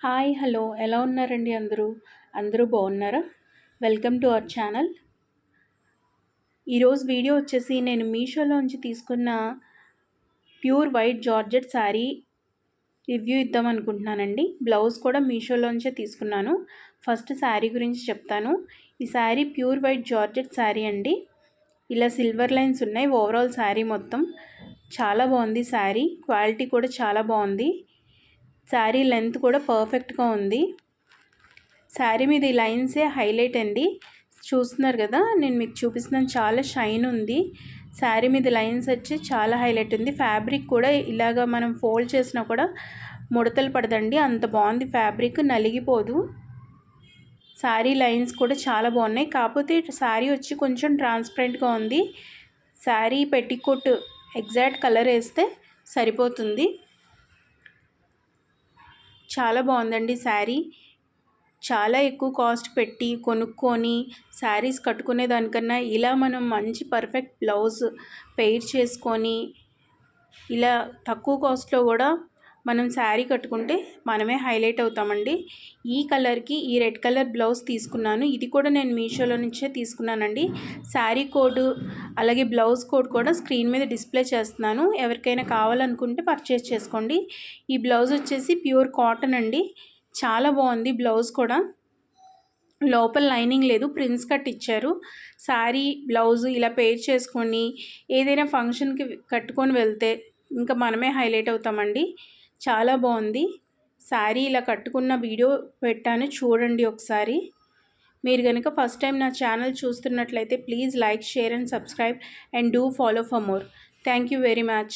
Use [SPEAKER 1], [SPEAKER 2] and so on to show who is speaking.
[SPEAKER 1] Hi hello ఎలా ఉన్నారండి అందరూ? అందరూ బాగున్నారా? Welcome to our channel. ఈరోజు వీడియో వచ్చేసి నేను మీషోలోంచి తీసుకున్న pure white georgette sari review ఇద్దాం అనుకుంటున్నానండి. బ్లౌజ్ కూడా మీషోలోంచే తీసుకున్నాను. ఫస్ట్ శారీ గురించి చెప్తాను. ఈ sari pure white georgette sari అండి. ఇలా సిల్వర్ లైన్స్ ఉన్నాయి ఓవరాల్ శారీ మొత్తం. చాలా బాగుంది శారీ. క్వాలిటీ కూడా చాలా బాగుంది. శారీ లెంత్ కూడా పర్ఫెక్ట్గా ఉంది. శారీ మీద ఈ లైన్సే హైలైట్ అండి. చూస్తున్నారు కదా, నేను మీకు చూపిస్తున్నాను. చాలా షైన్ ఉంది. శారీ మీద లైన్స్ వచ్చి చాలా హైలైట్ ఉంది. ఫ్యాబ్రిక్ కూడా ఇలాగ మనం ఫోల్డ్ చేసినా కూడా ముడతలు పడదండి, అంత బాగుంది. ఫ్యాబ్రిక్ నలిగిపోదు. శారీ లైన్స్ కూడా చాలా బాగున్నాయి. కాకపోతే శారీ వచ్చి కొంచెం ట్రాన్స్పరెంట్గా ఉంది. శారీ పెట్టికోట్ ఎగ్జాక్ట్ కలర్ వేస్తే సరిపోతుంది. చాలా బాగుందండి శారీ. చాలా ఎక్కువ కాస్ట్ పెట్టి కొనుక్కొని శారీస్ కట్టుకునే దానికన్నా ఇలా మనం మంచి పర్ఫెక్ట్ బ్లౌజ్ పెయిర్ చేసుకొని ఇలా తక్కువ కాస్ట్లో కూడా మనం శారీ కట్టుకుంటే మనమే హైలైట్ అవుతామండి. ఈ కలర్కి ఈ రెడ్ కలర్ బ్లౌజ్ తీసుకున్నాను. ఇది కూడా నేను మీషోలో నుంచే తీసుకున్నానండి. శారీ కోడ్ అలాగే బ్లౌజ్ కోడ్ కూడా స్క్రీన్ మీద డిస్ప్లే చేస్తున్నాను. ఎవరికైనా కావాలనుకుంటే పర్చేస్ చేసుకోండి. ఈ బ్లౌజ్ వచ్చేసి ప్యూర్ కాటన్ అండి. చాలా బాగుంది బ్లౌజ్ కూడా. లోపల లైనింగ్ లేదు, ప్రిన్స్ కట్ ఇచ్చారు. శారీ బ్లౌజ్ ఇలా పేర్ చేసుకొని ఏదైనా ఫంక్షన్కి కట్టుకొని వెళ్తే ఇంకా మనమే హైలైట్ అవుతామండి. చాలా బాగుంది శారీ. ఇలా కట్టుకున్న వీడియో పెట్టాను, చూడండి ఒకసారి. మీరు కనుక ఫస్ట్ టైం నా ఛానల్ చూస్తున్నట్లయితే please like, share and subscribe and do follow for more. Thank you very much.